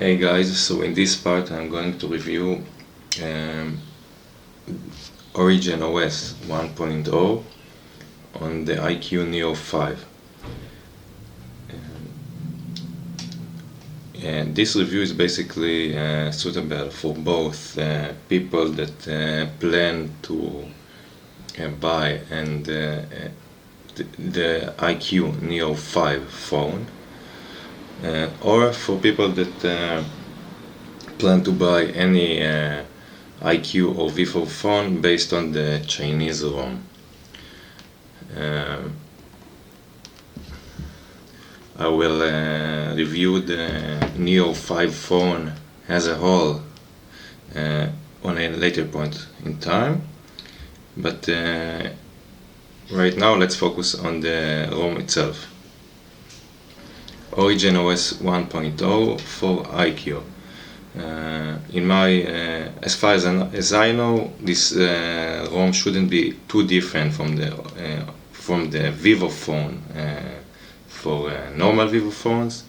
Hey guys, so in this part I'm going to review um, OriginOS 1.0 on the IQOO Neo5. And this review is basically suitable for both people that plan to buy the IQOO Neo5 phone, or for people that plan to buy any IQOO or Vivo phone based on the Chinese ROM. I will review the Neo5 phone as a whole on a later point in time, but right now let's focus on the ROM itself. OriginOS 1.0 for IQOO. As far as I know, this ROM shouldn't be too different from the Vivo phone for normal Vivo phones,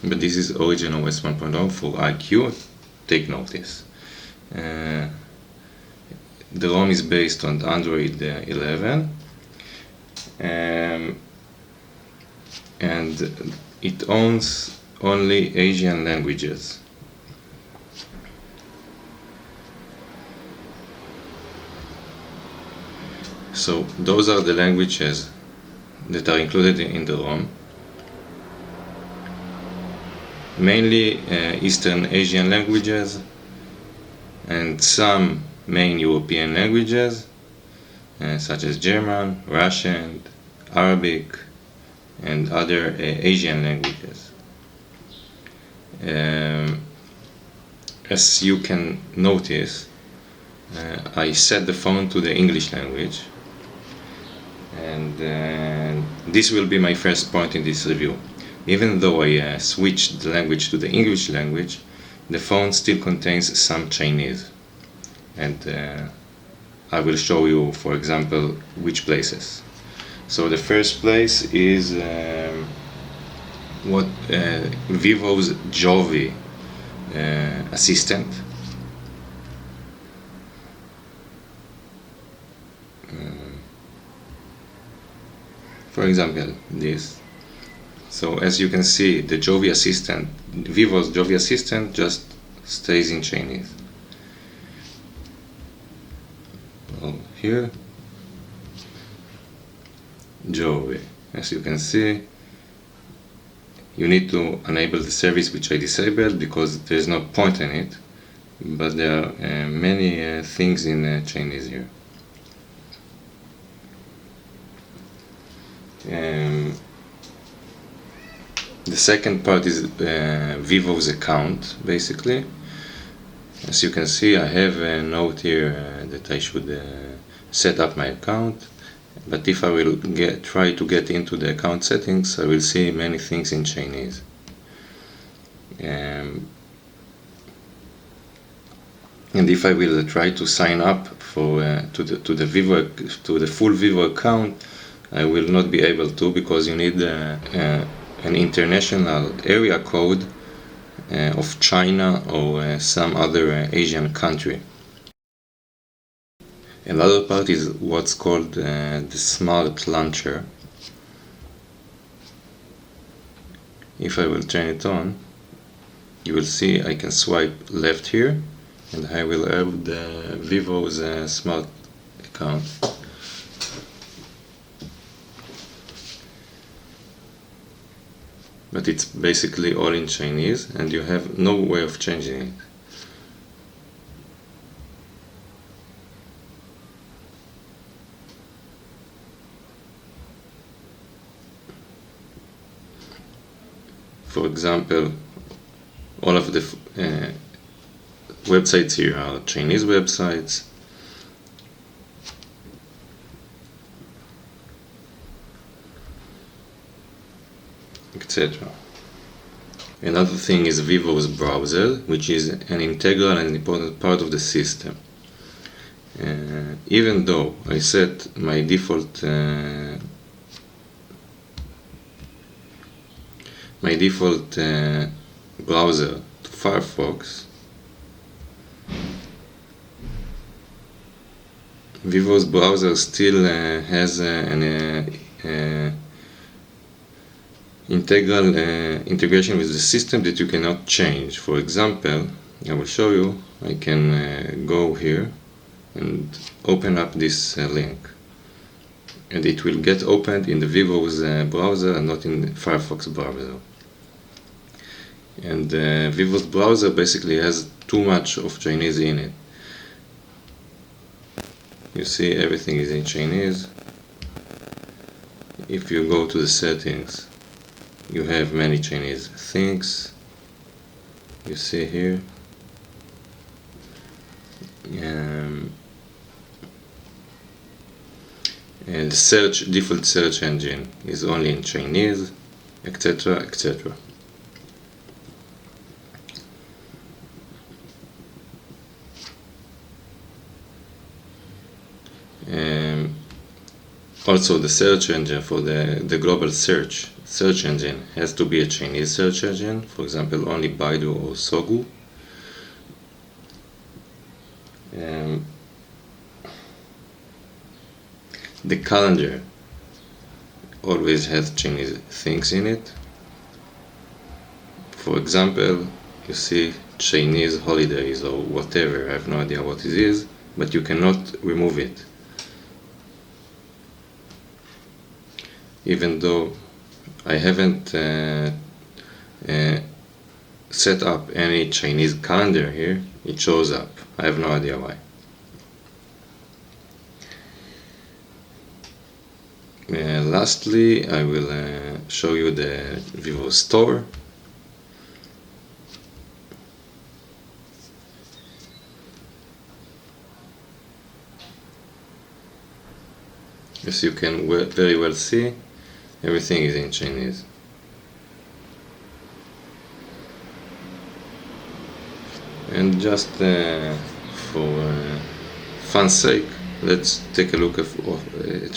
but this is OriginOS 1.0 for IQOO. Take notice. The ROM is based on Android 11, and it owns only Asian languages. So those are the languages that are included in the ROM. Mainly Eastern Asian languages and some main European languages such as German, Russian, Arabic, and other Asian languages. As you can notice, I set the phone to the English language, and this will be my first point in this review. Even though I switched the language to the English language, the phone still contains some Chinese, and I will show you, for example, which places. So the first place is Vivo's Jovi assistant. For example, this. So as you can see, the Jovi assistant, Vivo's Jovi assistant, just stays in Chinese. Well, here, Jovi. As you can see, you need to enable the service, which I disabled because there's no point in it, but there are many things in Chinese here. The second part is Vivo's account, basically. As you can see, I have a note here that I should set up my account, but if I will try to get into the account settings, I will see many things in Chinese. And if I will try to sign up to the full Vivo account, I will not be able to, because you need an international area code of China or some other Asian country. Another part is what's called the smart launcher. If I will turn it on, you will see I can swipe left here, and I will have the Vivo's smart account. But it's basically all in Chinese, and you have no way of changing it. For example, all of the websites here are Chinese websites. Etc. Another thing is Vivo's browser, which is an integral and important part of the system. Even though I set my default browser Firefox, Vivo's browser still has an integral integration with the system that you cannot change. For example, I will show you. I can go here and open up this link, and it will get opened in the Vivo's browser and not in the Firefox browser. And Vivo's browser basically has too much of Chinese in it. You see, everything is in Chinese. If you go to the settings, you have many Chinese things. You see here. And the default search engine is only in Chinese, etc., etc. Also, the search engine for the global search engine has to be a Chinese search engine. For example, only Baidu or Sogu. The calendar always has Chinese things in it. For example, you see Chinese holidays or whatever. I have no idea what it is, but you cannot remove it. Even though I haven't set up any Chinese calendar here, it shows up. I have no idea why. Lastly, I will show you the Vivo store. As you can very well see, everything is in Chinese. And just for fun's sake, let's take a look at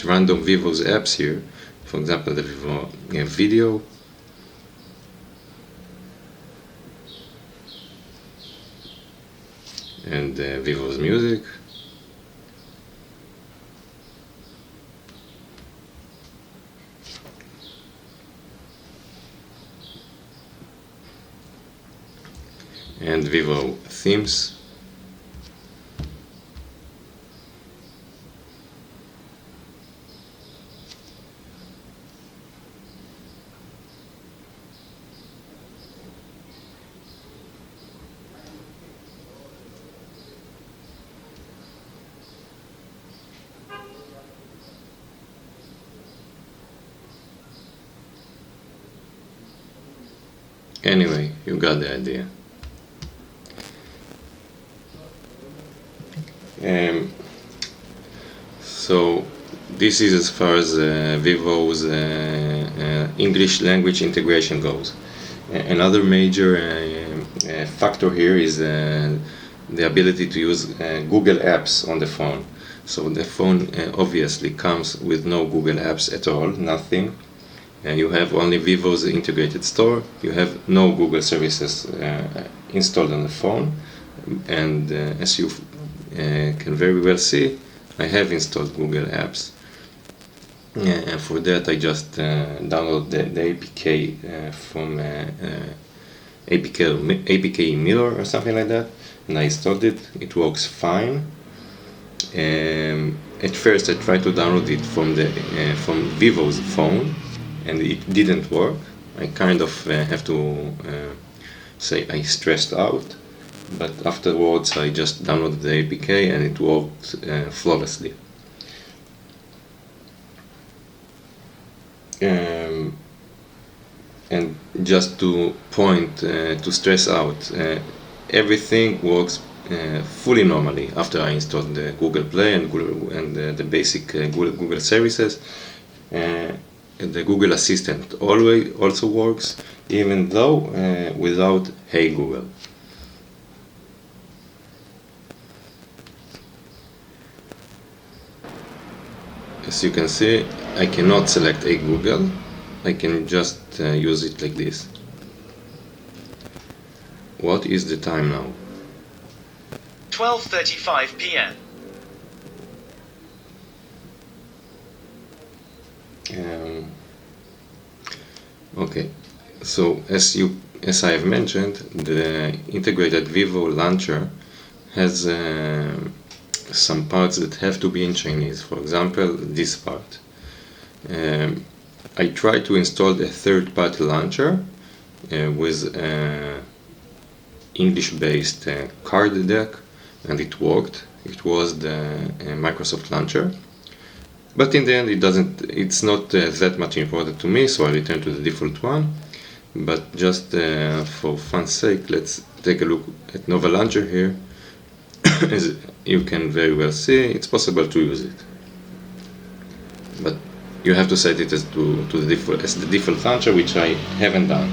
random Vivo's apps here. For example, the Vivo Video. And Vivo's Music. And Vivo Themes. Anyway, you got the idea. So this is as far as Vivo's English language integration goes. Another major factor here is the ability to use Google Apps on the phone. So the phone obviously comes with no Google Apps at all, nothing. And you have only Vivo's integrated store. You have no Google services installed on the phone. And as you can very well see, I have installed Google Apps, and for that I just download the APK from APK Mirror or something like that, and I installed it. It works fine. At first I tried to download it from Vivo's phone, and it didn't work. I kind of have to say I stressed out. But afterwards I just downloaded the APK and it worked flawlessly. And just to stress out, everything works fully normally after I installed the Google Play and the basic Google services. The Google Assistant also works, even though without Hey Google. As you can see, I cannot select a Google. I can just use it like this. what is the time now? 12:35 p.m. Okay, so as I have mentioned, the integrated Vivo launcher has some parts that have to be in Chinese. For example, this part. I tried to install a third-party launcher with English-based card deck, and it worked. It was the Microsoft launcher. But in the end, it's not that much important to me, so I return to the default one. But just for fun's sake, let's take a look at Nova Launcher here. As you can very well see, it's possible to use it. But you have to set it as the default launcher, which I haven't done.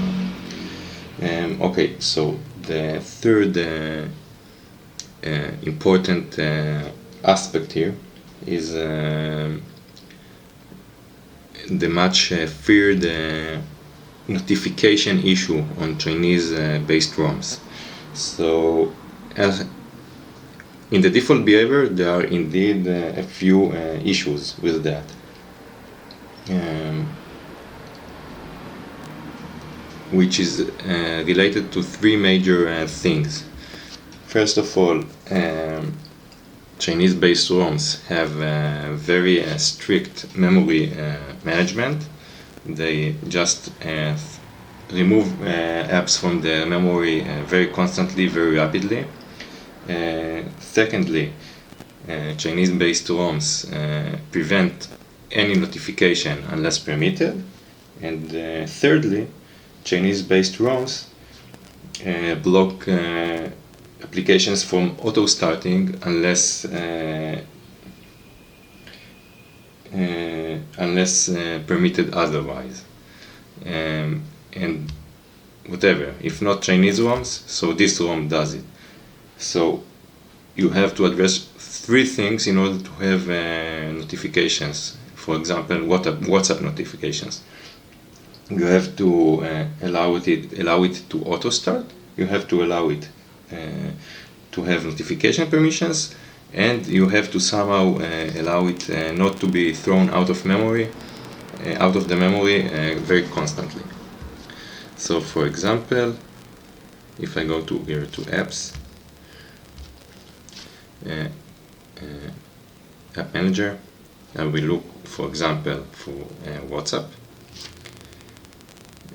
Okay, so the third important aspect here is the much feared notification issue on Chinese based ROMs. So in the default behavior there are indeed a few issues with that. Which is related to three major things. First of all, Chinese-based ROMs have very strict memory management. They just remove apps from the memory very constantly, very rapidly. Secondly, Chinese-based ROMs prevent any notification unless permitted. And thirdly, Chinese-based ROMs block applications from auto-starting unless permitted otherwise. And whatever, if not Chinese ROMs, so this ROM does it. So you have to address three things in order to have notifications. For example, WhatsApp notifications. You have to allow it to auto start. You have to allow it to have notification permissions, and you have to somehow allow it not to be thrown out of the memory very constantly. So, for example, if I go to apps, app manager, I will look, for example, for WhatsApp,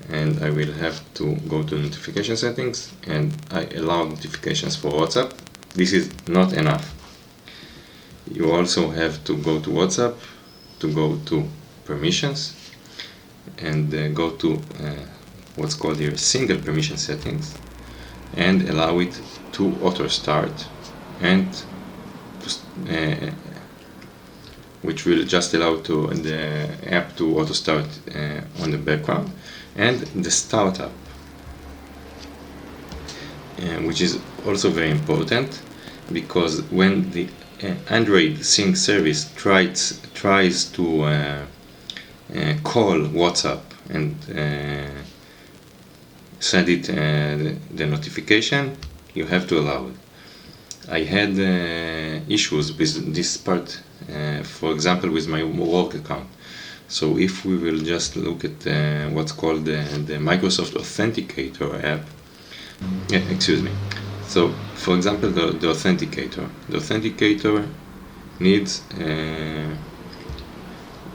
and I will have to go to notification settings, and I allow notifications for WhatsApp. This is not enough. You also have to go to WhatsApp, to go to permissions, and go to what's called here single permission settings, and allow it to auto start, and which will just allow the app to auto start on the background, and the startup, which is also very important, because when the Android sync service tries to call WhatsApp and send it the notification, you have to allow it. I had issues with this part, for example, with my work account. So if we will just look at what's called the Microsoft Authenticator app, excuse me. So, for example, the Authenticator needs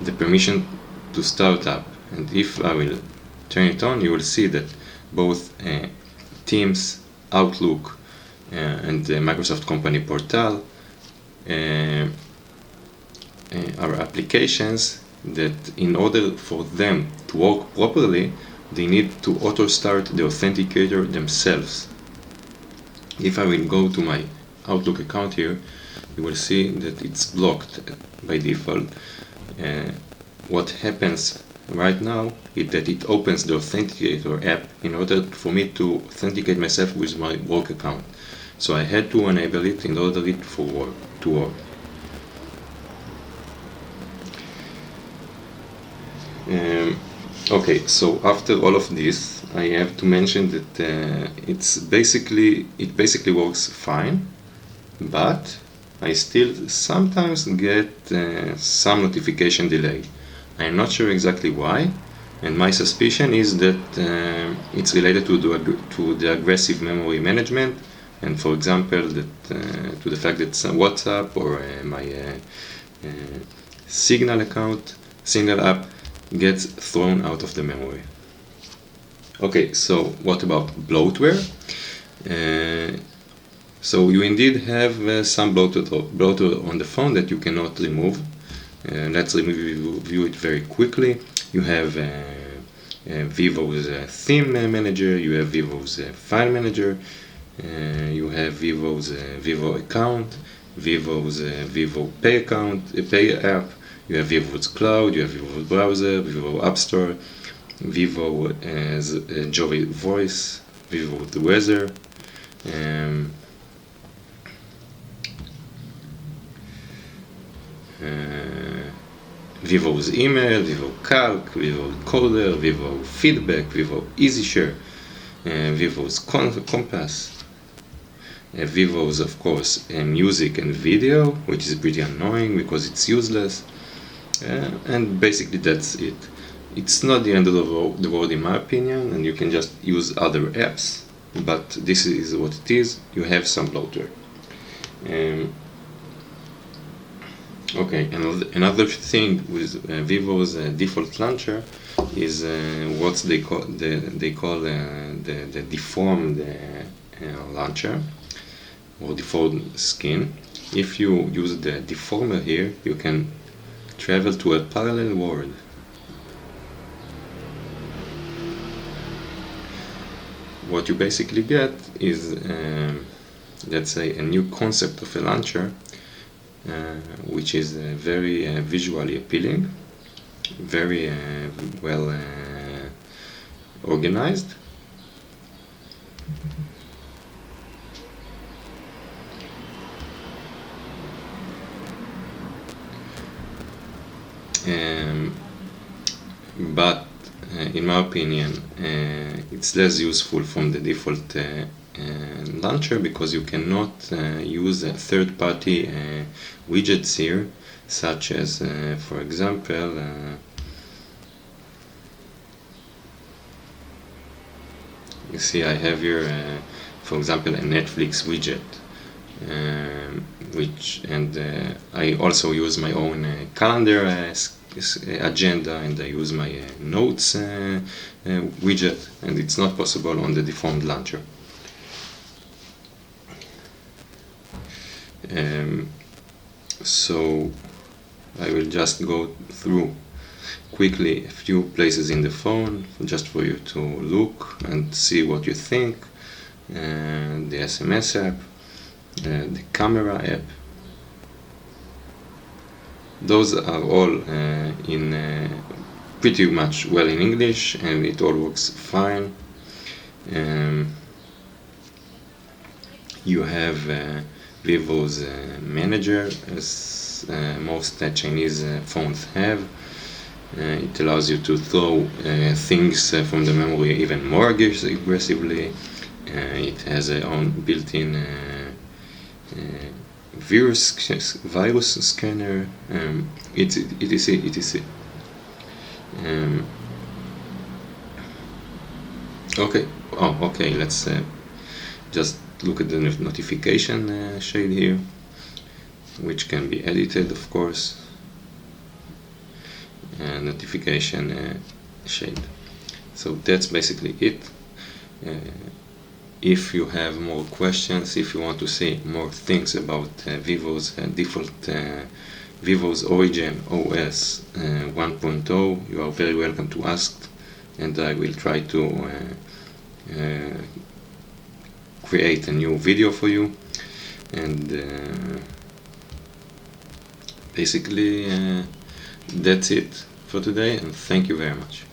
the permission to start up, and if I will turn it on, you will see that both Teams, Outlook, and the Microsoft Company Portal are applications that, in order for them to work properly, they need to auto start the authenticator themselves. If I will go to my Outlook account here, you will see that it's blocked by default. What happens right now is that it opens the Authenticator app in order for me to authenticate myself with my work account. So I had to enable it in order to work. Okay, so after all of this, I have to mention that it basically works fine, but I still sometimes get some notification delay. I'm not sure exactly why, and my suspicion is that it's related to the aggressive memory management, and for example, to the fact that some WhatsApp or my Signal app gets thrown out of the memory. Okay, so what about bloatware? So you indeed have some bloatware on the phone that you cannot remove. Let's review it very quickly. You have Vivo's theme manager, you have Vivo's file manager, you have Vivo's Vivo account, Vivo's Vivo Pay app, you have Vivo's cloud, you have Vivo's browser, Vivo App Store, Vivo as Joy Voice, Vivo the weather, Vivo's email, Vivo Calc, Vivo Encoder, Vivo Feedback, Vivo EasyShare, Vivo's Compass, Vivo's, of course, music and video, which is pretty annoying because it's useless, and basically that's it. It's not the end of the world in my opinion, and you can just use other apps, but this is what it is. You have some bloatware. Okay, another thing with Vivo's default launcher is what they call the deformed launcher or default skin. If you use the deformer here, you can travel to a parallel world. What you basically get is, let's say, a new concept of a launcher, which is very visually appealing, very well organized. But in my opinion, it's less useful from the default launcher because you cannot use third-party widgets here, such as, for example, you see I have here, for example, a Netflix widget, I also use my own calendar agenda, and I use my notes widget, and it's not possible on the deformed launcher. So I will just go through quickly a few places in the phone just for you to look and see what you think. The SMS app, the camera app, those are all in pretty much well in English, and it all works fine. You have Vivo's manager, as most Chinese phones have. It allows you to throw things from the memory even more aggressively. It has its own built-in virus scanner, etc. Okay, let's just look at the notification shade here, which can be edited, of course. Notification shade. So that's basically it. If you have more questions, if you want to see more things about Vivo's default Vivo's OriginOS 1.0, you are very welcome to ask, and I will try to create a new video for you. And basically that's it for today, and thank you very much.